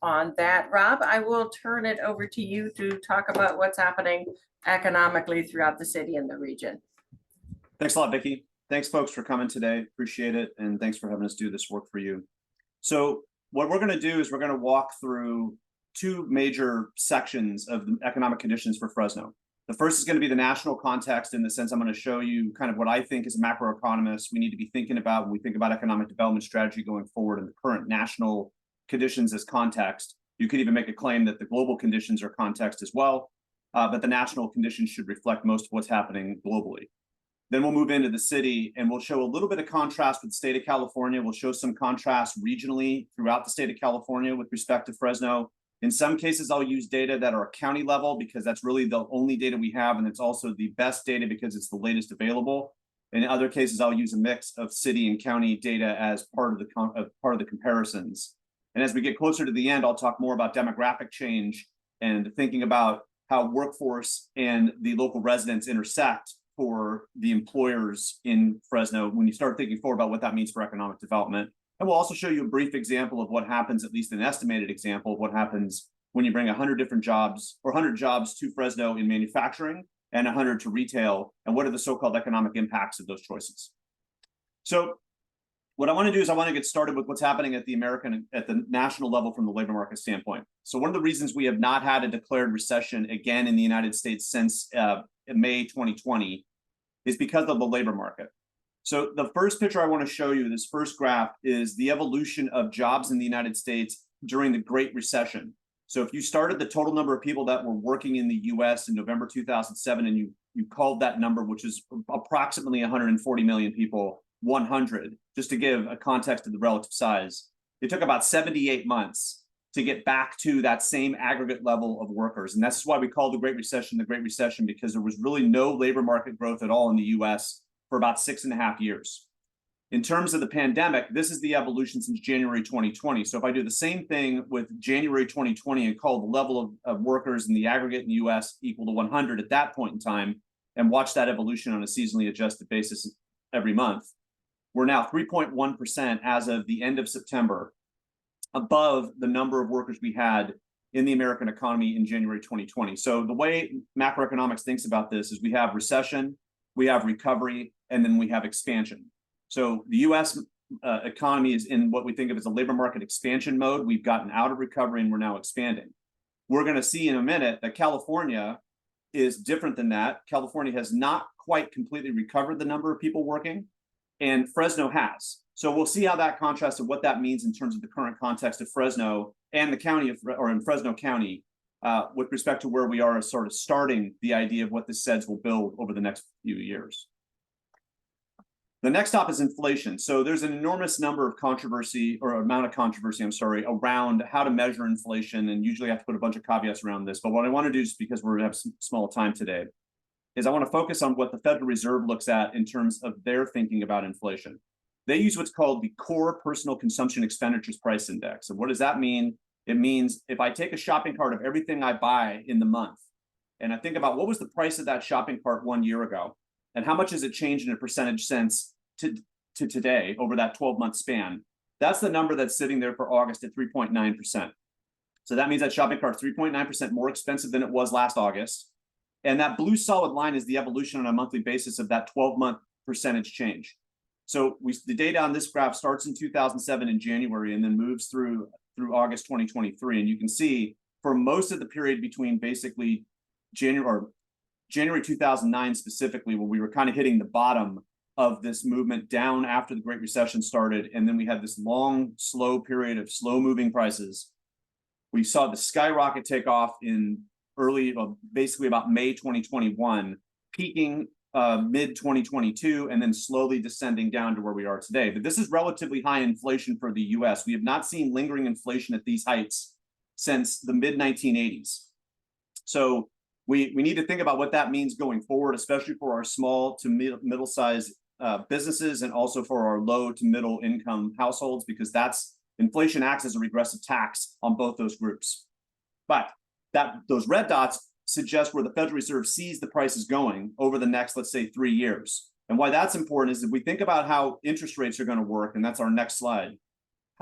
on that. Rob, I will turn it over to you to talk about what's happening economically throughout the city and the region. Thanks a lot, Vicki. Thanks, folks, for coming today. Appreciate it. And thanks for having us do this work for you. So what we're going to do is we're going to walk through two major sections of the economic conditions for Fresno. The first is going to be the national context, in the sense I'm going to show you kind of what I think as a macroeconomist we need to be thinking about when we think about economic development strategy going forward in the current national conditions as context. You could even make a claim that the global conditions are context as well, but the national conditions should reflect most of what's happening globally. Then we'll move into the city and we'll show a little bit of contrast with the state of California. We'll show some contrast regionally throughout the state of California with respect to Fresno. In some cases, I'll use data that are county level because that's really the only data we have, and it's also the best data because it's the latest available. In other cases, I'll use a mix of city and county data as part of the comparisons. And as we get closer to the end, I'll talk more about demographic change and thinking about how workforce and the local residents intersect for the employers in Fresno when you start thinking forward about what that means for economic development. And we'll also show you a brief example of what happens, at least an estimated example of what happens when you bring 100 different jobs or 100 jobs to Fresno in manufacturing and 100 to retail, and what are the so-called economic impacts of those choices. So what I want to do is I want to get started with what's happening at the national level from the labor market standpoint. So one of the reasons we have not had a declared recession again in the United States since May 2020 is because of the labor market. So the first picture I want to show you, this first graph, is the evolution of jobs in the United States during the Great Recession. So if you started the total number of people that were working in the US in November 2007 and you called that number, which is approximately 140 million people, 100, just to give a context of the relative size, it took about 78 months to get back to that same aggregate level of workers. And that's why we call the Great Recession, because there was really no labor market growth at all in the US for about 6.5 years. In terms of the pandemic, this is the evolution since January 2020. So if I do the same thing with January 2020 and call the level of workers in the aggregate in the US equal to 100 at that point in time, and watch that evolution on a seasonally adjusted basis every month, we're now 3.1% as of the end of September, above the number of workers we had in the American economy in January 2020. So the way macroeconomics thinks about this is we have recession, we have recovery, and then we have expansion. So the US economy is in what we think of as a labor market expansion mode. We've gotten out of recovery and we're now expanding. We're going to see in a minute that California is different than that. California has not quite completely recovered the number of people working, and Fresno has. So we'll see how that contrasts and what that means in terms of the current context of Fresno and the county or in Fresno County with respect to where we are as sort of starting the idea of what the SEDS will build over the next few years. The next stop is inflation. So there's an enormous number of controversy, or amount of controversy, around how to measure inflation. And usually I have to put a bunch of caveats around this. But what I want to do, is because we're going to have some small time today, is I want to focus on what the Federal Reserve looks at in terms of their thinking about inflation. They use what's called the Core Personal Consumption Expenditures Price Index. And what does that mean? It means if I take a shopping cart of everything I buy in the month, and I think about what was the price of that shopping cart 1 year ago, and how much has it changed in a percentage sense to today over that 12-month span, that's the number that's sitting there for August at 3.9%. So that means that shopping cart is 3.9% more expensive than it was last August. And that blue solid line is the evolution on a monthly basis of that 12-month percentage change. So the data on this graph starts in 2007 in January and then moves through August 2023. And you can see for most of the period between basically January 2009 specifically, where we were kind of hitting the bottom of this movement down after the Great Recession started, and then we had this long, slow period of slow moving prices. We saw the skyrocket take off in basically about May 2021, peaking mid 2022, and then slowly descending down to where we are today. But this is relatively high inflation for the US. We have not seen lingering inflation at these heights since the mid 1980s. So we need to think about what that means going forward, especially for our small to middle-sized businesses, and also for our low to middle income households, because inflation acts as a regressive tax on both those groups. But those red dots suggest where the Federal Reserve sees the prices going over the next, let's say, 3 years. And why that's important is if we think about how interest rates are going to work, and that's our next slide,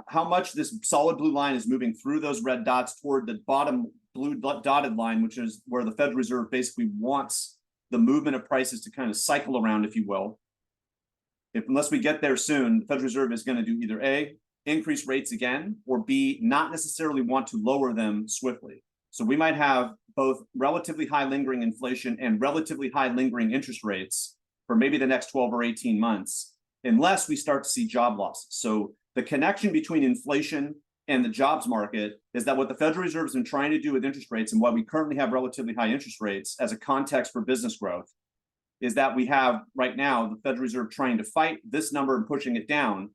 how much this solid blue line is moving through those red dots toward the bottom blue dotted line, which is where the Federal Reserve basically wants the movement of prices to kind of cycle around, if you will. Unless we get there soon, the Federal Reserve is going to do either A, increase rates again, or B, not necessarily want to lower them swiftly. So we might have both relatively high lingering inflation and relatively high lingering interest rates for maybe the next 12 or 18 months, unless we start to see job losses. So the connection between inflation and the jobs market is that what the Federal Reserve has been trying to do with interest rates, and why we currently have relatively high interest rates as a context for business growth, is that we have right now the Federal Reserve trying to fight this number and pushing it down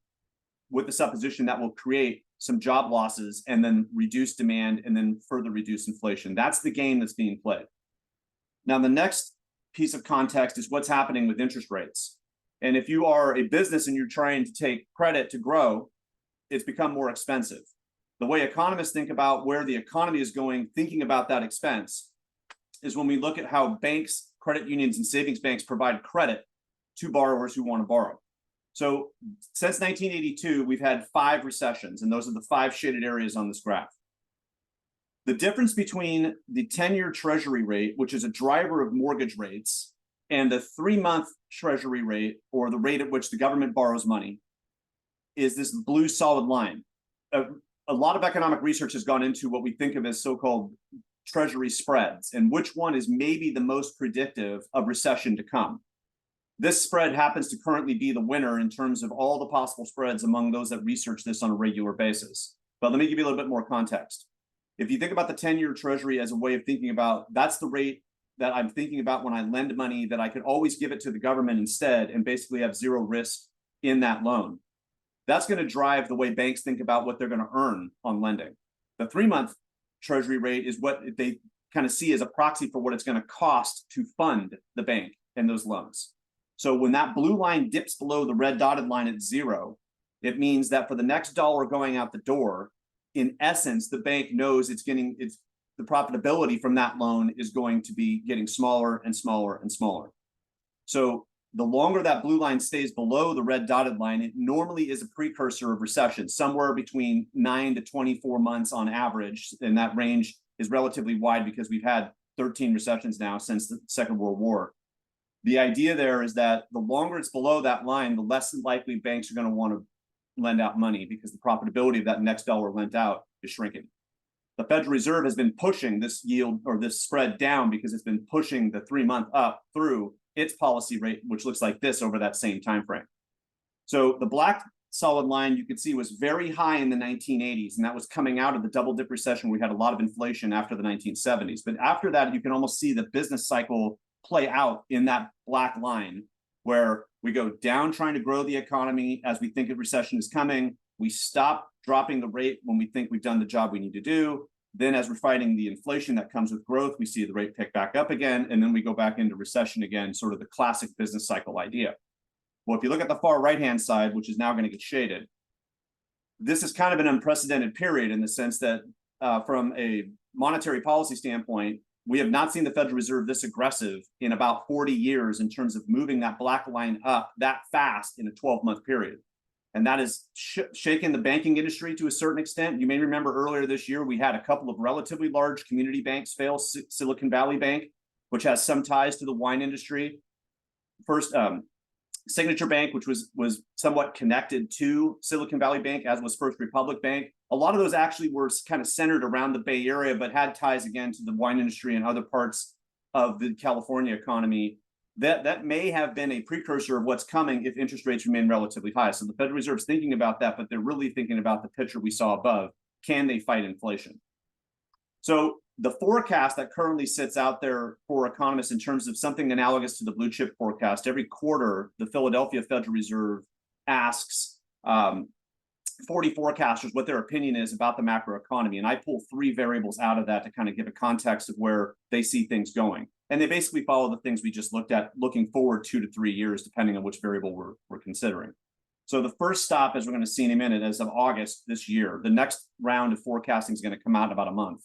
with the supposition that will create some job losses and then reduce demand and then further reduce inflation. That's the game that's being played. Now, the next piece of context is what's happening with interest rates. And if you are a business and you're trying to take credit to grow, it's become more expensive. The way economists think about where the economy is going, thinking about that expense, is when we look at how banks, credit unions, and savings banks provide credit to borrowers who want to borrow. So since 1982, we've had 5 recessions, and those are the 5 shaded areas on this graph. The difference between the 10-year Treasury rate, which is a driver of mortgage rates, and the 3-month Treasury rate, or the rate at which the government borrows money, is this blue solid line. A lot of economic research has gone into what we think of as so-called Treasury spreads, and which one is maybe the most predictive of recession to come. This spread happens to currently be the winner in terms of all the possible spreads among those that research this on a regular basis. But let me give you a little bit more context. If you think about the 10-year Treasury as a way of thinking about, that's the rate that I'm thinking about when I lend money, that I could always give it to the government instead and basically have zero risk in that loan. That's going to drive the way banks think about what they're going to earn on lending. The 3-month Treasury rate is what they kind of see as a proxy for what it's going to cost to fund the bank and those loans. So when that blue line dips below the red dotted line at 0, it means that for the next dollar going out the door, in essence, the bank knows the profitability from that loan is going to be getting smaller and smaller and smaller. So the longer that blue line stays below the red dotted line, it normally is a precursor of recession, somewhere between 9 to 24 months on average. And that range is relatively wide because we've had 13 recessions now since the Second World War. The idea there is that the longer it's below that line, the less likely banks are going to want to lend out money because the profitability of that next dollar lent out is shrinking. The Federal Reserve has been pushing this yield or this spread down because it's been pushing the 3-month up through its policy rate, which looks like this over that same time frame. So the black solid line you can see was very high in the 1980s, and that was coming out of the double dip recession. We had a lot of inflation after the 1970s. But after that, you can almost see the business cycle play out in that black line, where we go down trying to grow the economy as we think a recession is coming. We stop dropping the rate when we think we've done the job we need to do. Then as we're fighting the inflation that comes with growth, we see the rate pick back up again, and then we go back into recession again, sort of the classic business cycle idea. Well, if you look at the far right-hand side, which is now going to get shaded, this is kind of an unprecedented period in the sense that from a monetary policy standpoint, we have not seen the Federal Reserve this aggressive in about 40 years in terms of moving that black line up that fast in a 12-month period. And that has shaken the banking industry to a certain extent. You may remember earlier this year, we had a couple of relatively large community banks fail. Silicon Valley Bank, which has some ties to the wine industry. First, Signature Bank, which was somewhat connected to Silicon Valley Bank, as was First Republic Bank. A lot of those actually were kind of centered around the Bay Area, but had ties again to the wine industry and other parts of the California economy. That may have been a precursor of what's coming if interest rates remain relatively high. So the Federal Reserve is thinking about that, but they're really thinking about the picture we saw above. Can they fight inflation? So the forecast that currently sits out there for economists in terms of something analogous to the blue chip forecast, every quarter, the Philadelphia Federal Reserve asks 40 forecasters what their opinion is about the macroeconomy. And I pull 3 variables out of that to kind of give a context of where they see things going. And they basically follow the things we just looked at, looking forward 2 to 3 years, depending on which variable we're considering. So the first stop, as we're going to see in a minute, as of August this year, the next round of forecasting is going to come out in about a month.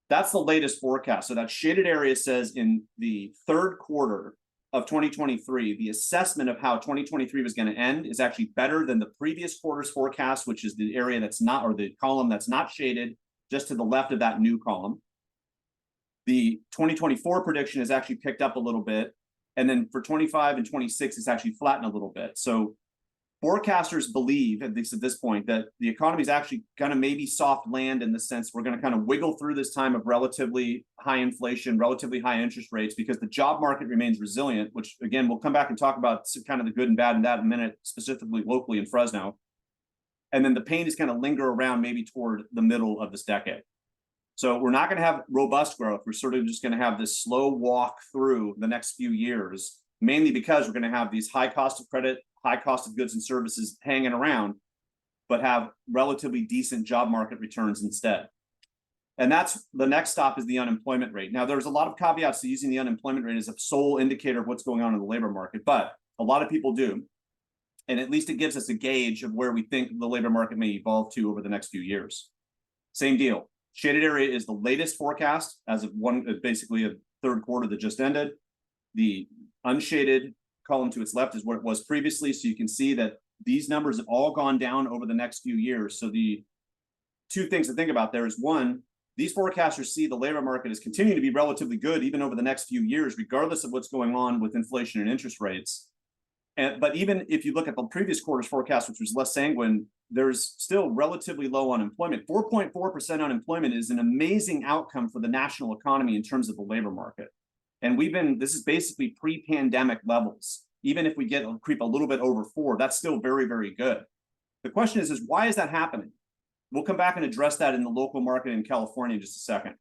That's the latest forecast. So that shaded area says in the 3rd quarter, of 2023, the assessment of how 2023 was going to end is actually better than the previous quarter's forecast, which is the area that's not, or the column that's not shaded, just to the left of that new column. The 2024 prediction has actually picked up a little bit. And then for 25 and 26, it's actually flattened a little bit. So forecasters believe, at least at this point, that the economy is actually going to maybe soft land, in the sense we're going to kind of wiggle through this time of relatively high inflation, relatively high interest rates, because the job market remains resilient, which again, we'll come back and talk about kind of the good and bad in that in a minute, specifically locally in Fresno. And then the pain is going to linger around maybe toward the middle of this decade. So we're not going to have robust growth. We're sort of just going to have this slow walk through the next few years, mainly because we're going to have these high cost of credit, high cost of goods and services hanging around, but have relatively decent job market returns instead. And that's the next stop, is the unemployment rate. Now, there's a lot of caveats to using the unemployment rate as a sole indicator of what's going on in the labor market, but a lot of people do. And at least it gives us a gauge of where we think the labor market may evolve to over the next few years. Same deal. Shaded area is the latest forecast as of basically a third quarter that just ended. The unshaded column to its left is what it was previously. So you can see that these numbers have all gone down over the next few years. So the two things to think about there is, one, these forecasters see the labor market is continuing to be relatively good even over the next few years, regardless of what's going on with inflation and interest rates. But even if you look at the previous quarter's forecast, which was less sanguine, there's still relatively low unemployment. 4.4% unemployment is an amazing outcome for the national economy in terms of the labor market. And this is basically pre-pandemic levels. Even if we creep a little bit over 4, that's still very, very good. The question is why is that happening? We'll come back and address that in the local market in California in just a second.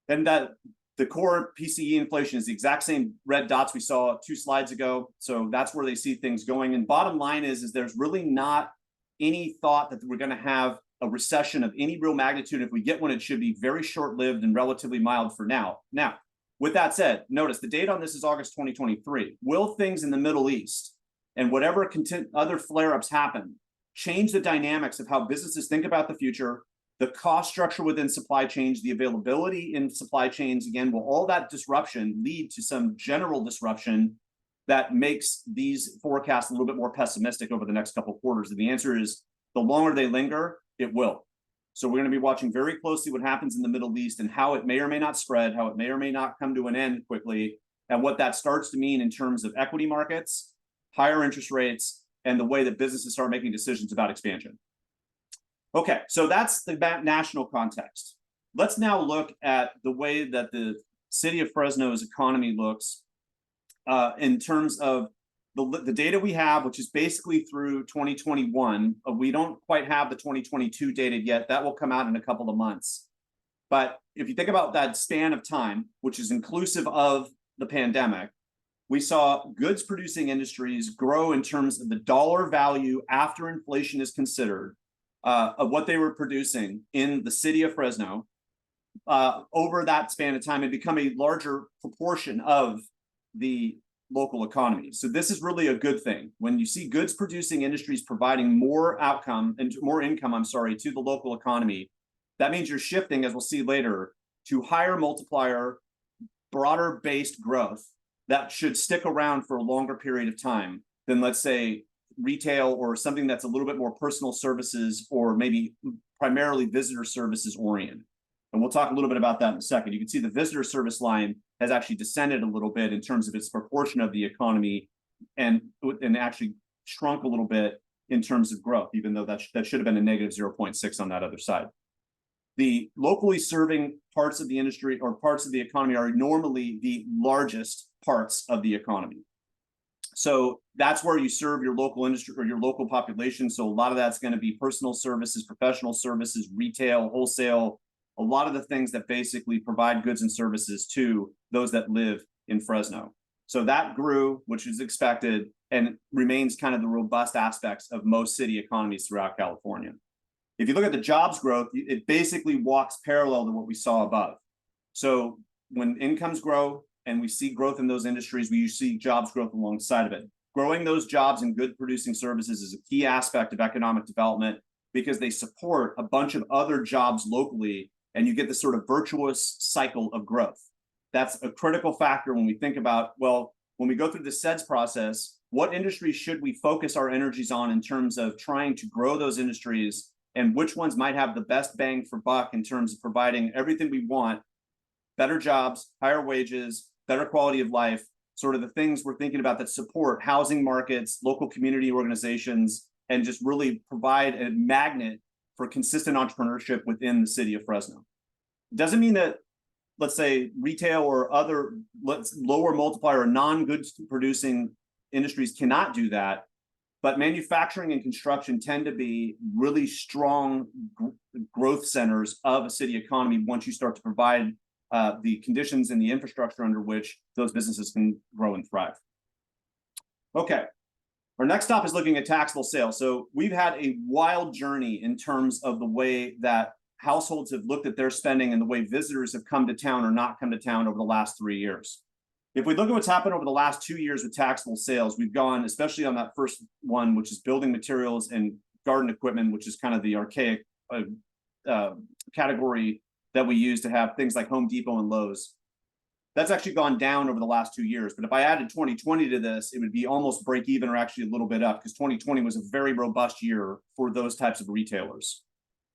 Then the core PCE inflation is the exact same red dots we saw 2 slides ago. So that's where they see things going. And bottom line is there's really not any thought that we're going to have a recession of any real magnitude. If we get one, it should be very short-lived and relatively mild for now. Now, with that said, notice the date on this is August 2023. Will things in the Middle East and whatever other flare-ups happen change the dynamics of how businesses think about the future, the cost structure within supply chains, the availability in supply chains? Again, will all that disruption lead to some general disruption that makes these forecasts a little bit more pessimistic over the next couple of quarters? And the answer is, the longer they linger, it will. So we're going to be watching very closely what happens in the Middle East and how it may or may not spread, how it may or may not come to an end quickly, and what that starts to mean in terms of equity markets, higher interest rates, and the way that businesses start making decisions about expansion. Okay, so that's the national context. Let's now look at the way that the city of Fresno's economy looks in terms of the data we have, which is basically through 2021. We don't quite have the 2022 data yet. That will come out in a couple of months. But if you think about that span of time, which is inclusive of the pandemic, we saw goods producing industries grow in terms of the dollar value after inflation is considered of what they were producing in the city of Fresno over that span of time and become a larger proportion of the local economy. So this is really a good thing. When you see goods producing industries providing more income, to the local economy, that means you're shifting, as we'll see later, to higher multiplier, broader based growth that should stick around for a longer period of time than, let's say, retail or something that's a little bit more personal services or maybe primarily visitor services oriented. And we'll talk a little bit about that in a second. You can see the visitor service line has actually descended a little bit in terms of its proportion of the economy and actually shrunk a little bit in terms of growth, even though that should have been a negative 0.6 on that other side. The locally serving parts of the industry or parts of the economy are normally the largest parts of the economy. So that's where you serve your local industry or your local population. So a lot of that's going to be personal services, professional services, retail, wholesale, a lot of the things that basically provide goods and services to those that live in Fresno. So that grew, which is expected, and remains kind of the robust aspects of most city economies throughout California. If you look at the jobs growth, it basically walks parallel to what we saw above. So when incomes grow and we see growth in those industries, we see jobs growth alongside of it. Growing those jobs in good producing services is a key aspect of economic development because they support a bunch of other jobs locally, and you get this sort of virtuous cycle of growth. That's a critical factor when we think about, well, when we go through the SEDS process, what industries should we focus our energies on in terms of trying to grow those industries, and which ones might have the best bang for buck in terms of providing everything we want, better jobs, higher wages, better quality of life, sort of the things we're thinking about that support housing markets, local community organizations, and just really provide a magnet for consistent entrepreneurship within the city of Fresno. It doesn't mean that, let's say, retail or other lower multiplier or non-goods producing industries cannot do that, but manufacturing and construction tend to be really strong growth centers of a city economy once you start to provide the conditions and the infrastructure under which those businesses can grow and thrive. Okay, our next stop is looking at taxable sales. So we've had a wild journey in terms of the way that households have looked at their spending and the way visitors have come to town or not come to town over the last 3 years. If we look at what's happened over the last 2 years with taxable sales, we've gone, especially on that first one, which is building materials and garden equipment, which is kind of the archaic category that we use to have things like Home Depot and Lowe's. That's actually gone down over the last 2 years. But if I added 2020 to this, it would be almost break even or actually a little bit up, because 2020 was a very robust year for those types of retailers.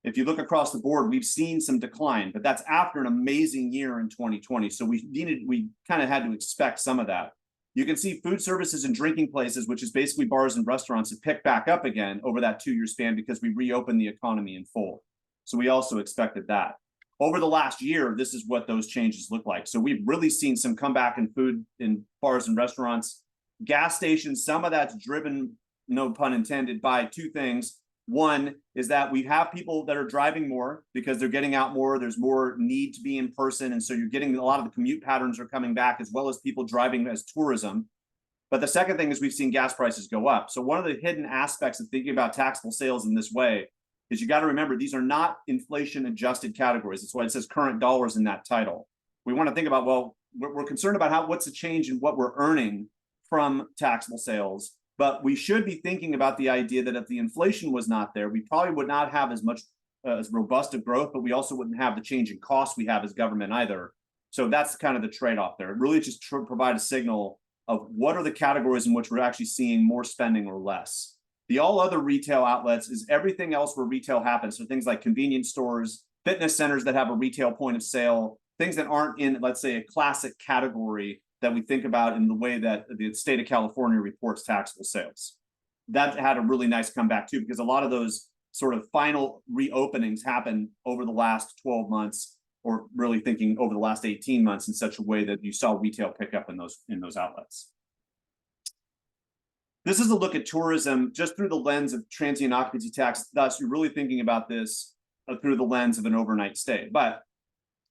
If you look across the board, we've seen some decline, but that's after an amazing year in 2020. So we kind of had to expect some of that. You can see food services and drinking places, which is basically bars and restaurants, have picked back up again over that 2-year span because we reopened the economy in full. So we also expected that. Over the last year, this is what those changes look like. So we've really seen some comeback in food in bars and restaurants. Gas stations, some of that's driven, no pun intended, by two things. One is that we have people that are driving more because they're getting out more. There's more need to be in person. And so you're getting a lot of the commute patterns are coming back, as well as people driving as tourism. But the second thing is we've seen gas prices go up. So one of the hidden aspects of thinking about taxable sales in this way is you got to remember, these are not inflation adjusted categories. That's why it says current dollars in that title. We want to think about, well, we're concerned about what's the change in what we're earning from taxable sales. But we should be thinking about the idea that if the inflation was not there, we probably would not have as much as robust of growth, but we also wouldn't have the change in costs we have as government either. So that's kind of the trade-off there. It really just provide a signal of what are the categories in which we're actually seeing more spending or less. The all other retail outlets is everything else where retail happens. So things like convenience stores, fitness centers that have a retail point of sale, things that aren't in, let's say, a classic category that we think about in the way that the state of California reports taxable sales. That had a really nice comeback too, because a lot of those sort of final reopenings happened over the last 12 months, or really thinking over the last 18 months, in such a way that you saw retail pick up in those outlets. This is a look at tourism just through the lens of transient occupancy tax. Thus, you're really thinking about this through the lens of an overnight stay. But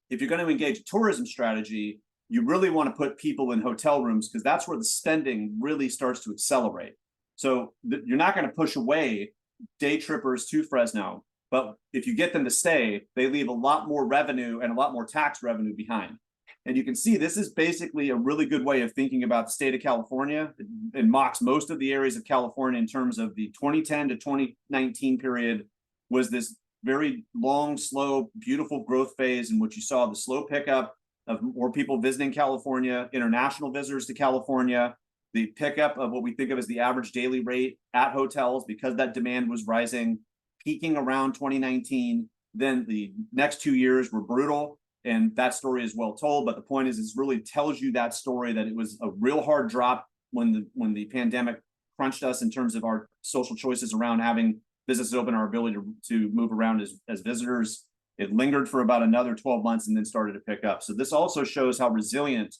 if you're going to engage a tourism strategy, you really want to put people in hotel rooms, because that's where the spending really starts to accelerate. So you're not going to push away day trippers to Fresno, but if you get them to stay, they leave a lot more revenue and a lot more tax revenue behind. And you can see this is basically a really good way of thinking about the state of California. It mocks most of the areas of California in terms of the 2010 to 2019 period was this very long, slow, beautiful growth phase in which you saw the slow pickup of more people visiting California, international visitors to California, the pickup of what we think of as the average daily rate at hotels because that demand was rising, peaking around 2019. Then the next 2 years were brutal, and that story is well told. But the point is, it really tells you that story, that it was a real hard drop when the pandemic crunched us in terms of our social choices around having businesses open, our ability to move around as visitors. It lingered for about another 12 months and then started to pick up. So this also shows how resilient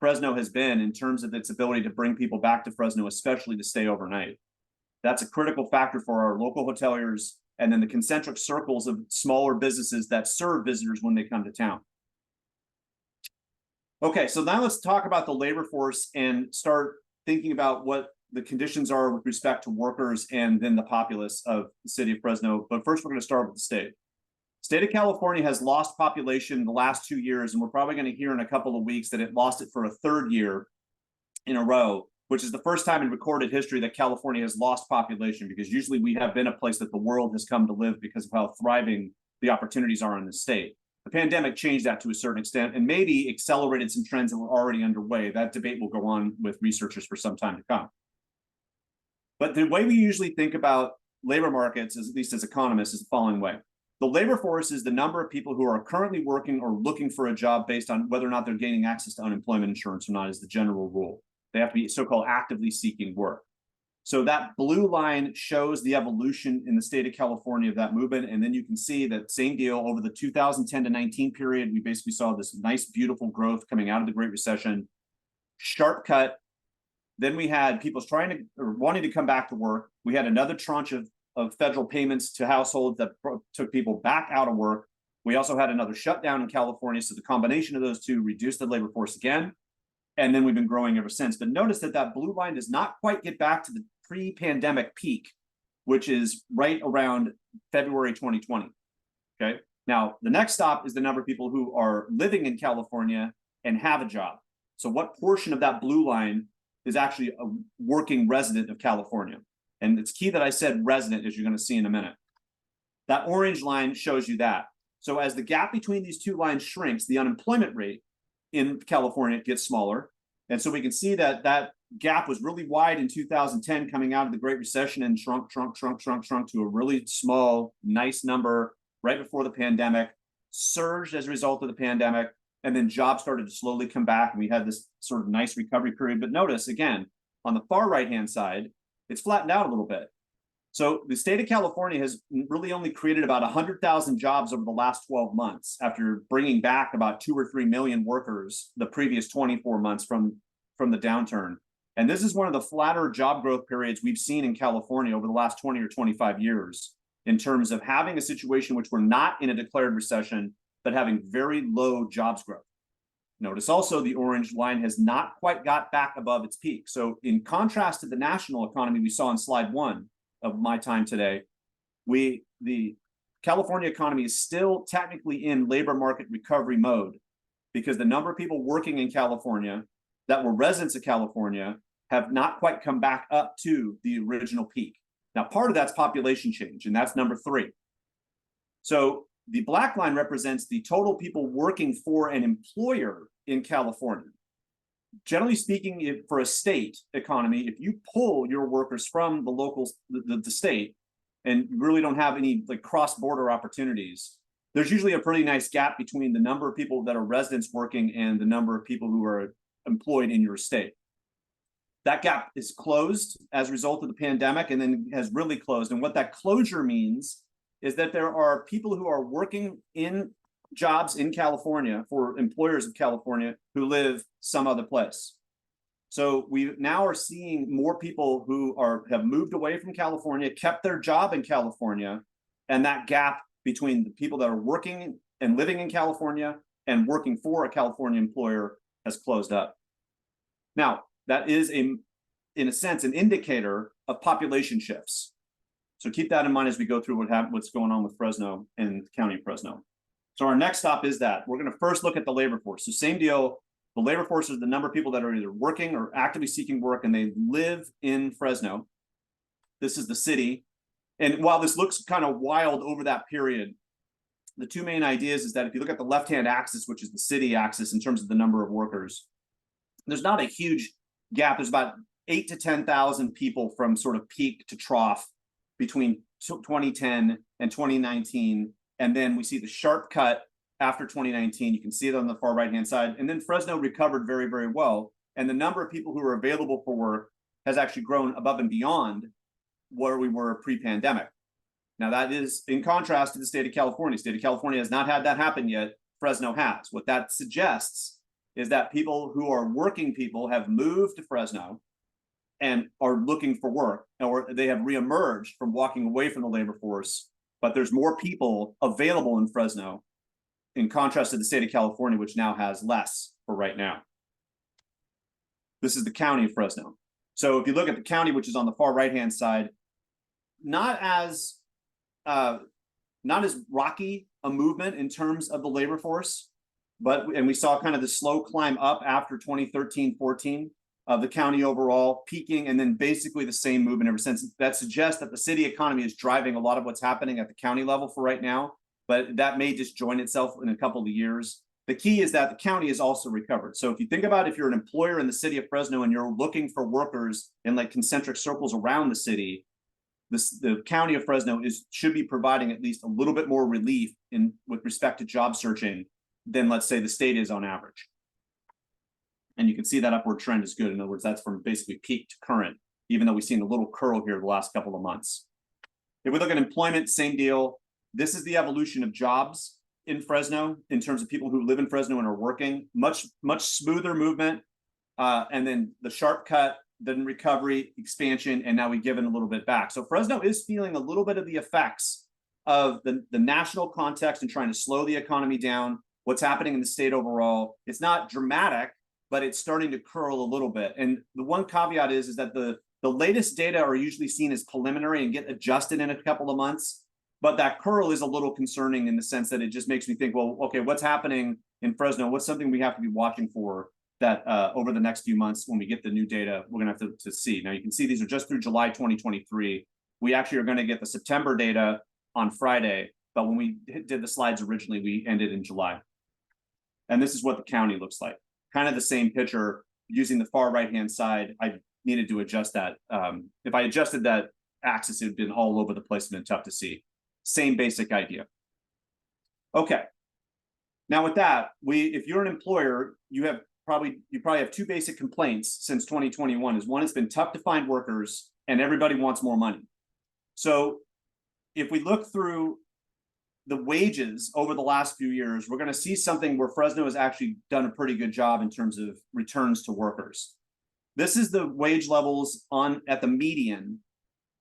Fresno has been in terms of its ability to bring people back to Fresno, especially to stay overnight. That's a critical factor for our local hoteliers, and then the concentric circles of smaller businesses that serve visitors when they come to town. Okay, so now let's talk about the labor force and start thinking about what the conditions are with respect to workers and then the populace of the city of Fresno. But first, we're going to start with the state. State of California has lost population in the last 2 years, and we're probably going to hear in a couple of weeks that it lost it for a third year in a row, which is the first time in recorded history that California has lost population, because usually we have been a place that the world has come to live because of how thriving the opportunities are in the state. The pandemic changed that to a certain extent and maybe accelerated some trends that were already underway. That debate will go on with researchers for some time to come. But the way we usually think about labor markets, at least as economists, is the following way. The labor force is the number of people who are currently working or looking for a job based on whether or not they're gaining access to unemployment insurance or not, is the general rule. They have to be so-called actively seeking work. So that blue line shows the evolution in the state of California of that movement. And then you can see that same deal over the 2010 to 19 period. We basically saw this nice, beautiful growth coming out of the Great Recession, sharp cut. Then we had people trying to or wanting to come back to work. We had another tranche of federal payments to households that took people back out of work. We also had another shutdown in California. So the combination of those two reduced the labor force again. And then we've been growing ever since. But notice that that blue line does not quite get back to the pre-pandemic peak, which is right around February 2020. Okay. Now, the next stop is the number of people who are living in California and have a job. So what portion of that blue line is actually a working resident of California? And it's key that I said resident, as you're going to see in a minute. That orange line shows you that. So as the gap between these two lines shrinks, the unemployment rate in California gets smaller. And so we can see that that gap was really wide in 2010 coming out of the Great Recession and shrunk to a really small, nice number right before the pandemic, surged as a result of the pandemic, and then jobs started to slowly come back. And we had this sort of nice recovery period. But notice, again, on the far right-hand side, it's flattened out a little bit. So the state of California has really only created about 100,000 jobs over the last 12 months after bringing back about 2 or 3 million workers the previous 24 months from the downturn. And this is one of the flatter job growth periods we've seen in California over the last 20 or 25 years in terms of having a situation which we're not in a declared recession, but having very low jobs growth. Notice also the orange line has not quite got back above its peak. So in contrast to the national economy we saw on slide 1 of my time today, the California economy is still technically in labor market recovery mode because the number of people working in California that were residents of California have not quite come back up to the original peak. Now, part of that's population change, and that's number 3. So the black line represents the total people working for an employer in California. Generally speaking, for a state economy, if you pull your workers from the local, the state, and you really don't have any like cross-border opportunities, there's usually a pretty nice gap between the number of people that are residents working and the number of people who are employed in your state. That gap is closed as a result of the pandemic and then has really closed. And what that closure means is that there are people who are working in jobs in California for employers of California who live some other place. So we now are seeing more people who have moved away from California, kept their job in California, and that gap between the people that are working and living in California and working for a California employer has closed up. Now, that is, in a sense, an indicator of population shifts. So keep that in mind as we go through what's going on with Fresno and the county of Fresno. So our next stop is that. We're going to first look at the labor force. So same deal. The labor force is the number of people that are either working or actively seeking work, and they live in Fresno. This is the city. And while this looks kind of wild over that period, the two main ideas is that if you look at the left-hand axis, which is the city axis in terms of the number of workers, there's not a huge gap. There's about 8,000 to 10,000 people from sort of peak to trough between 2010 and 2019. And then we see the sharp cut after 2019. You can see it on the far right-hand side. And then Fresno recovered very, very well. And the number of people who are available for work has actually grown above and beyond where we were pre-pandemic. Now, that is in contrast to the state of California. The state of California has not had that happen yet. Fresno has. What that suggests is that people who are working people have moved to Fresno and are looking for work, or they have reemerged from walking away from the labor force, but there's more people available in Fresno in contrast to the state of California, which now has less for right now. This is the county of Fresno. So if you look at the county, which is on the far right-hand side, not as rocky a movement in terms of the labor force, and we saw kind of the slow climb up after 2013-14 of the county overall, peaking, and then basically the same movement ever since. That suggests that the city economy is driving a lot of what's happening at the county level for right now, but that may just join itself in a couple of years. The key is that the county is also recovered. So if you think about if you're an employer in the city of Fresno and you're looking for workers in like concentric circles around the city, the county of Fresno should be providing at least a little bit more relief in with respect to job searching than, let's say, the state is on average. And you can see that upward trend is good. In other words, that's from basically peak to current, even though we've seen a little curl here the last couple of months. If we look at employment, same deal. This is the evolution of jobs in Fresno in terms of people who live in Fresno and are working. Much smoother movement, and then the sharp cut, then recovery, expansion, and now we've given a little bit back. So Fresno is feeling a little bit of the effects of the national context and trying to slow the economy down. What's happening in the state overall, it's not dramatic, but it's starting to curl a little bit. And the one caveat is that the latest data are usually seen as preliminary and get adjusted in a couple of months. But that curl is a little concerning in the sense that it just makes me think, well, okay, what's happening in Fresno? What's something we have to be watching for that over the next few months when we get the new data, we're gonna have to see. Now you can see these are just through July 2023. We actually are gonna get the September data on Friday, but when we did the slides originally, we ended in July. And this is what the county looks like. Kind of the same picture using the far right-hand side. I needed to adjust that. If I adjusted that axis, it would have been all over the place and been tough to see. Same basic idea. Okay. Now with that, if you're an employer, you probably have two basic complaints since 2021. Is one, it's been tough to find workers and everybody wants more money. So if we look through the wages over the last few years, we're going to see something where Fresno has actually done a pretty good job in terms of returns to workers. This is the wage levels at the median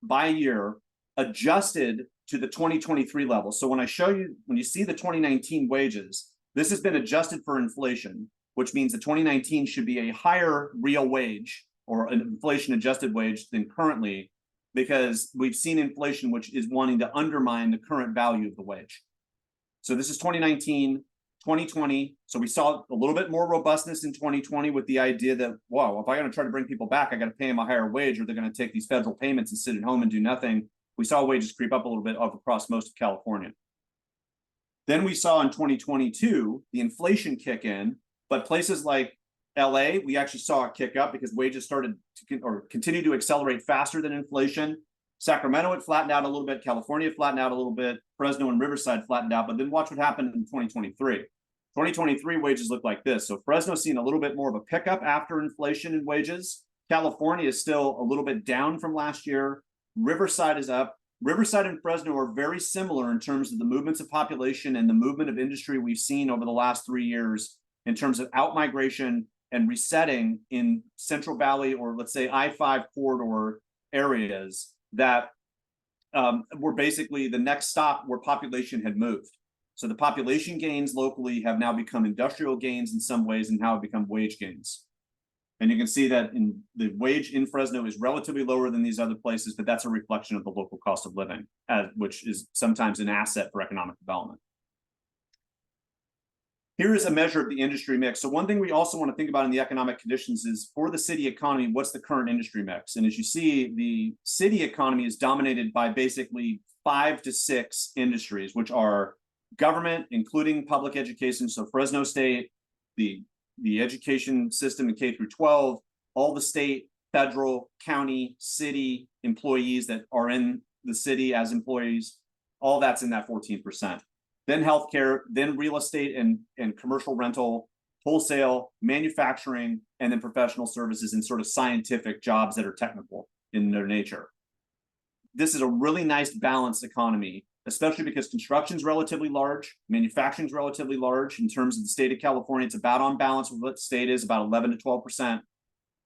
by year adjusted to the 2023 level. So when you see the 2019 wages, this has been adjusted for inflation, which means the 2019 should be a higher real wage or an inflation adjusted wage than currently, because we've seen inflation, which is wanting to undermine the current value of the wage. So this is 2019, 2020. So we saw a little bit more robustness in 2020 with the idea that, wow, if I'm going to try to bring people back, I got to pay them a higher wage or they're going to take these federal payments and sit at home and do nothing. We saw wages creep up a little bit across most of California. Then we saw in 2022, the inflation kick in, but places like LA, we actually saw it kick up because wages started to continue to accelerate faster than inflation. Sacramento, it flattened out a little bit. California flattened out a little bit. Fresno and Riverside flattened out, but then watch what happened in 2023. 2023 wages look like this. So Fresno's seen a little bit more of a pickup after inflation in wages. California is still a little bit down from last year. Riverside is up. Riverside and Fresno are very similar in terms of the movements of population and the movement of industry we've seen over the last 3 years in terms of outmigration and resetting in Central Valley, or let's say I-5 corridor areas that were basically the next stop where population had moved. So the population gains locally have now become industrial gains in some ways and now have become wage gains. And you can see that in the wage in Fresno is relatively lower than these other places, but that's a reflection of the local cost of living, which is sometimes an asset for economic development. Here is a measure of the industry mix. So one thing we also want to think about in the economic conditions is for the city economy, what's the current industry mix? And as you see, the city economy is dominated by basically 5 to 6 industries, which are government, including public education. So Fresno State, the education system in K through 12, all the state, federal, county, city employees that are in the city as employees, all that's in that 14%. Then healthcare, then real estate and commercial rental, wholesale, manufacturing, and then professional services and sort of scientific jobs that are technical in their nature. This is a really nice balanced economy, especially because construction is relatively large, manufacturing is relatively large. In terms of the state of California, it's about on balance with what the state is, about 11 to 12%.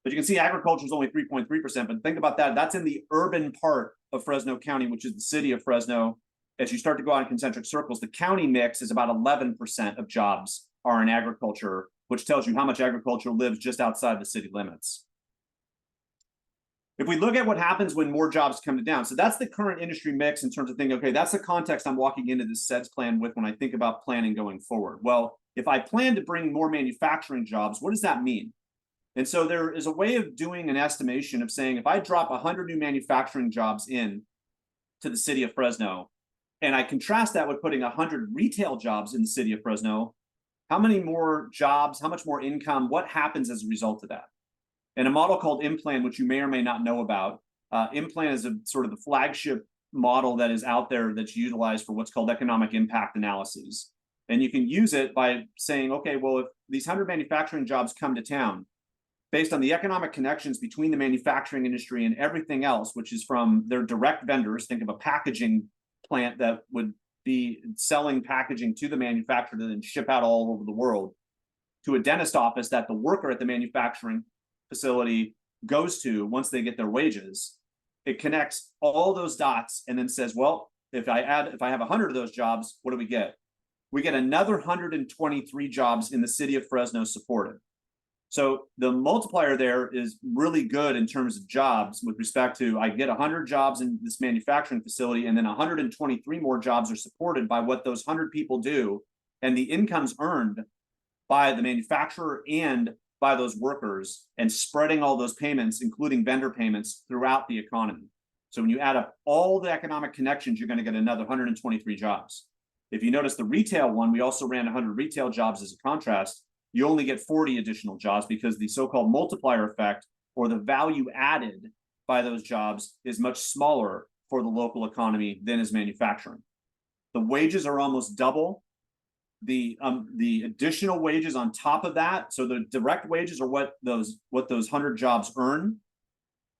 But you can see agriculture is only 3.3%, but think about that. That's in the urban part of Fresno County, which is the city of Fresno. As you start to go out in concentric circles, the county mix is about 11% of jobs are in agriculture, which tells you how much agriculture lives just outside the city limits. If we look at what happens when more jobs come down, so that's the current industry mix in terms of thinking, okay, that's the context I'm walking into this SEDS plan with when I think about planning going forward. Well, if I plan to bring more manufacturing jobs, what does that mean? And so there is a way of doing an estimation of saying, if I drop 100 new manufacturing jobs in to the city of Fresno, And I contrast that with putting 100 retail jobs in the city of Fresno. How many more jobs, how much more income, what happens as a result of that? And a model called Implan, which you may or may not know about, Implan is a sort of the flagship model that is out there that's utilized for what's called economic impact analyses. And you can use it by saying, okay, well, if these 100 manufacturing jobs come to town, based on the economic connections between the manufacturing industry and everything else, which is from their direct vendors, think of a packaging plant that would be selling packaging to the manufacturer to then ship out all over the world, to a dentist office that the worker at the manufacturing facility goes to once they get their wages. It connects all those dots and then says, well, if I have 100 of those jobs, what do we get? We get another 123 jobs in the city of Fresno supported. So the multiplier there is really good in terms of jobs with respect to, I get 100 jobs in this manufacturing facility, and then 123 more jobs are supported by what those 100 people do, and the incomes earned by the manufacturer and by those workers, and spreading all those payments, including vendor payments, throughout the economy. So when you add up all the economic connections, you're going to get another 123 jobs. If you notice the retail one, we also ran 100 retail jobs as a contrast. You only get 40 additional jobs because the so-called multiplier effect, or the value added by those jobs, is much smaller for the local economy than is manufacturing. The wages are almost double. The additional wages on top of that, so the direct wages are what those 100 jobs earn,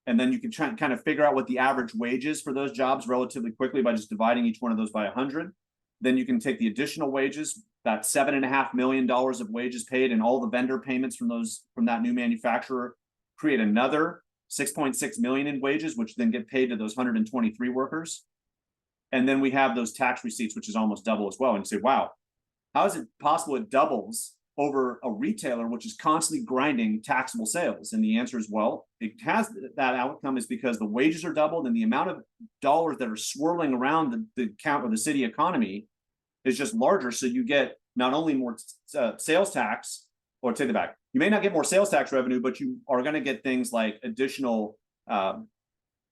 and then you can try and kind of figure out what the average wage is for those jobs relatively quickly by just dividing each one of those by 100. Then you can take the additional wages, that $7.5 million of wages paid, and all the vendor payments from that new manufacturer, create another 6.6 million in wages, which then get paid to those 123 workers. And then we have those tax receipts, which is almost double as well. And you say, wow, how is it possible it doubles over a retailer which is constantly grinding taxable sales? And the answer is, well, it has that outcome is because the wages are doubled and the amount of dollars that are swirling around the count of the city economy is just larger. So you get not only more sales tax, or take it back, you may not get more sales tax revenue, but you are going to get things like additional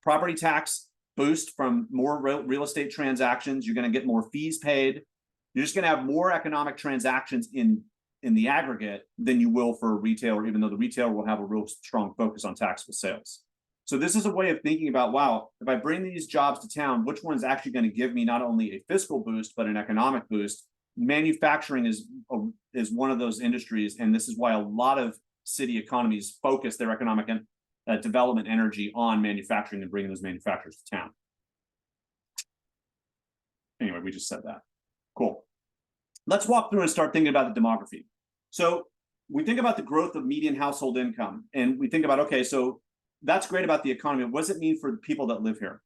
property tax boost from more real estate transactions. You're going to get more fees paid. You're just going to have more economic transactions in the aggregate than you will for a retailer, even though the retailer will have a real strong focus on taxable sales. So this is a way of thinking about, wow, if I bring these jobs to town, which one's actually going to give me not only a fiscal boost, but an economic boost? Manufacturing is one of those industries, and this is why a lot of city economies focus their economic development energy on manufacturing and bringing those manufacturers to town. Anyway, we just said that. Cool. Let's walk through and start thinking about the demography. So we think about the growth of median household income, and we think about, okay, so that's great about the economy. What does it mean for the people that live here?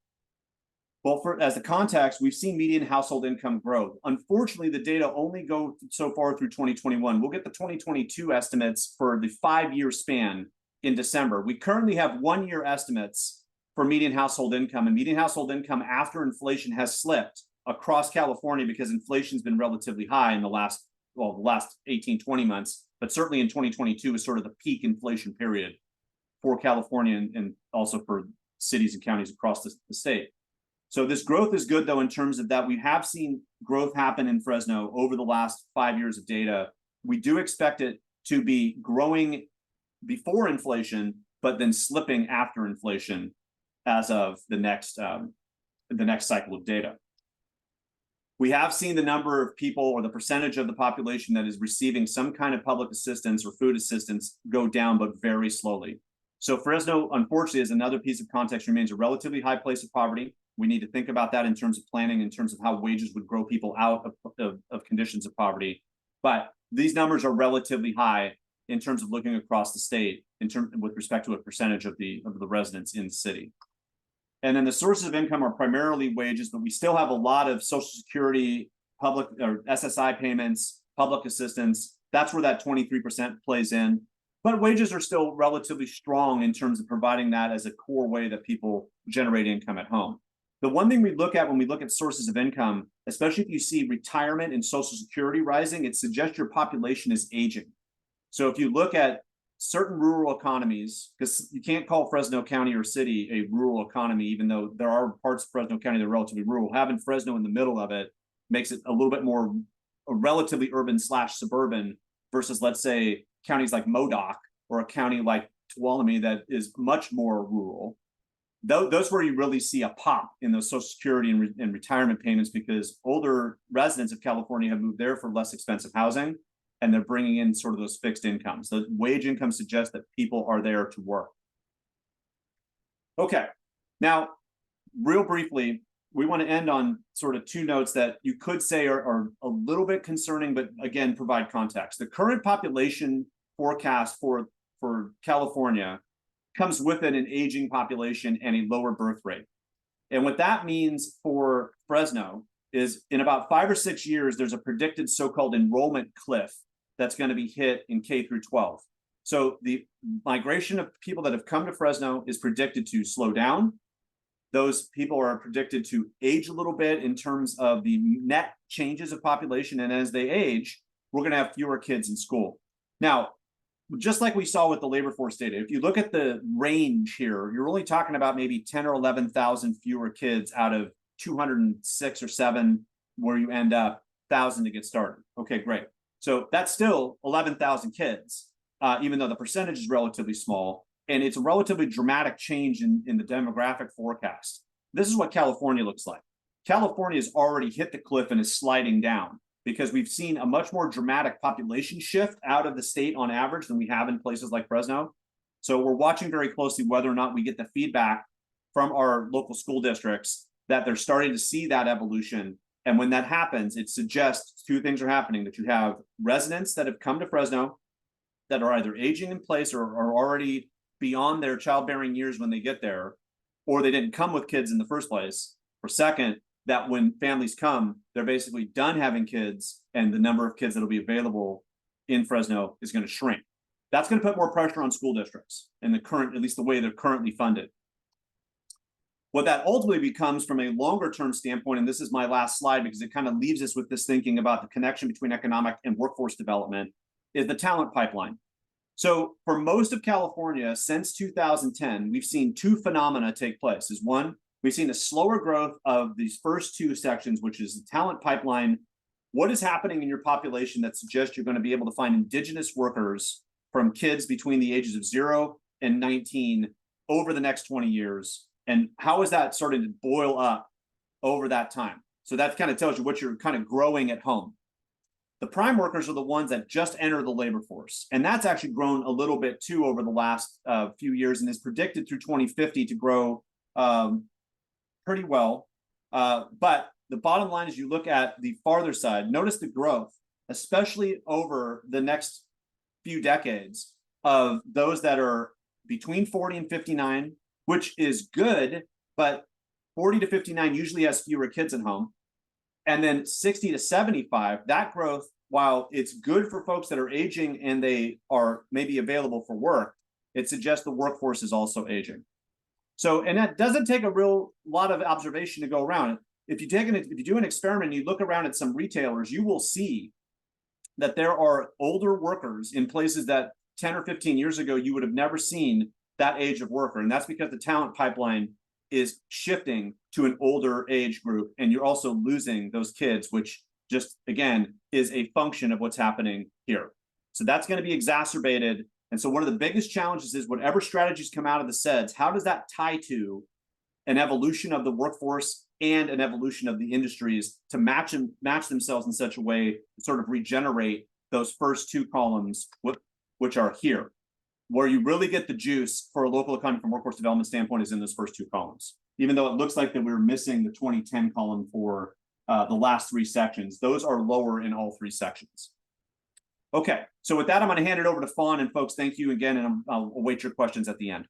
Well, as the context, we've seen median household income growth. Unfortunately, the data only go so far through 2021. We'll get the 2022 estimates for the 5-year span in December. We currently have 1-year estimates for median household income, and median household income after inflation has slipped across California because inflation's been relatively high in the last 18, 20 months, but certainly in 2022 is sort of the peak inflation period for California and also for cities and counties across the state. So this growth is good, though, in terms of that we have seen growth happen in Fresno over the last 5 years of data. We do expect it to be growing before inflation, but then slipping after inflation as of the next cycle of data. We have seen the number of people, or the percentage of the population that is receiving some kind of public assistance or food assistance, go down, but very slowly. So Fresno, unfortunately, is another piece of context, remains a relatively high place of poverty. We need to think about that in terms of planning, in terms of how wages would grow people out of conditions of poverty. But these numbers are relatively high in terms of looking across the state, with respect to a percentage of the residents in the city. And then the sources of income are primarily wages, but we still have a lot of Social Security, public or SSI payments, public assistance. That's where that 23% plays in. But wages are still relatively strong in terms of providing that as a core way that people generate income at home. The one thing we look at when we look at sources of income, especially if you see retirement and Social Security rising, it suggests your population is aging. So if you look at certain rural economies, because you can't call Fresno County or city a rural economy, even though there are parts of Fresno County that are relatively rural. Having Fresno in the middle of it makes it a little bit more relatively urban / suburban versus, let's say, counties like Modoc or a county like Tuolumne that is much more rural. Those where you really see a pop in those Social Security and retirement payments, because older residents of California have moved there for less expensive housing, and they're bringing in sort of those fixed incomes. The wage income suggests that people are there to work. Okay, now, real briefly, we want to end on sort of two notes that you could say are a little bit concerning, but again, provide context. The current population forecast for California comes with it an aging population and a lower birth rate. And what that means for Fresno is in about 5 or 6 years, there's a predicted so-called enrollment cliff that's going to be hit in K through 12. So the migration of people that have come to Fresno is predicted to slow down. Those people are predicted to age a little bit in terms of the net changes of population. And as they age, we're going to have fewer kids in school. Now, just like we saw with the labor force data, if you look at the range here, you're only talking about maybe 10 or 11,000 fewer kids out of 206 or 7, where you end up 1,000 to get started. Okay, great. So that's still 11,000 kids, even though the percentage is relatively small. And it's a relatively dramatic change in the demographic forecast. This is what California looks like. California has already hit the cliff and is sliding down, because we've seen a much more dramatic population shift out of the state on average than we have in places like Fresno. So we're watching very closely whether or not we get the feedback from our local school districts that they're starting to see that evolution. And when that happens, it suggests two things are happening: that you have residents that have come to Fresno that are either aging in place or are already beyond their childbearing years when they get there, or they didn't come with kids in the first place. Or second, that when families come, they're basically done having kids, and the number of kids that will be available in Fresno is going to shrink. That's going to put more pressure on school districts in the current, at least the way they're currently funded. What that ultimately becomes from a longer term standpoint, and this is my last slide because it kind of leaves us with this thinking about the connection between economic and workforce development, is the talent pipeline. So for most of California since 2010, we've seen two phenomena take place. Is one, we've seen a slower growth of these first two sections, which is the talent pipeline. What is happening in your population that suggests you're going to be able to find indigenous workers from kids between the ages of 0 and 19 over the next 20 years? And how is that starting to boil up over that time? So that kind of tells you what you're kind of growing at home. The prime workers are the ones that just enter the labor force. And that's actually grown a little bit too over the last few years, and is predicted through 2050 to grow pretty well. But the bottom line is, you look at the farther side, notice the growth, especially over the next few decades, of those that are between 40 and 59, which is good, but 40 to 59 usually has fewer kids at home. And then 60 to 75, that growth, while it's good for folks that are aging and they are maybe available for work, it suggests the workforce is also aging. So, and that doesn't take a real lot of observation to go around. If you do an experiment and you look around at some retailers, you will see that there are older workers in places that 10 or 15 years ago you would have never seen that age of worker. And that's because the talent pipeline is shifting to an older age group, and you're also losing those kids, which just, again, is a function of what's happening here. So that's going to be exacerbated. And so one of the biggest challenges is, whatever strategies come out of the SEDS, how does that tie to an evolution of the workforce and an evolution of the industries to match themselves in such a way to sort of regenerate those first two columns, which are here. Where you really get the juice for a local economy from workforce development standpoint is in those first two columns. Even though it looks like that we're missing the 2010 column for the last three sections, those are lower in all three sections. Okay, so with that, I'm going to hand it over to Fawn, and folks, thank you again, and I'll await your questions at the end.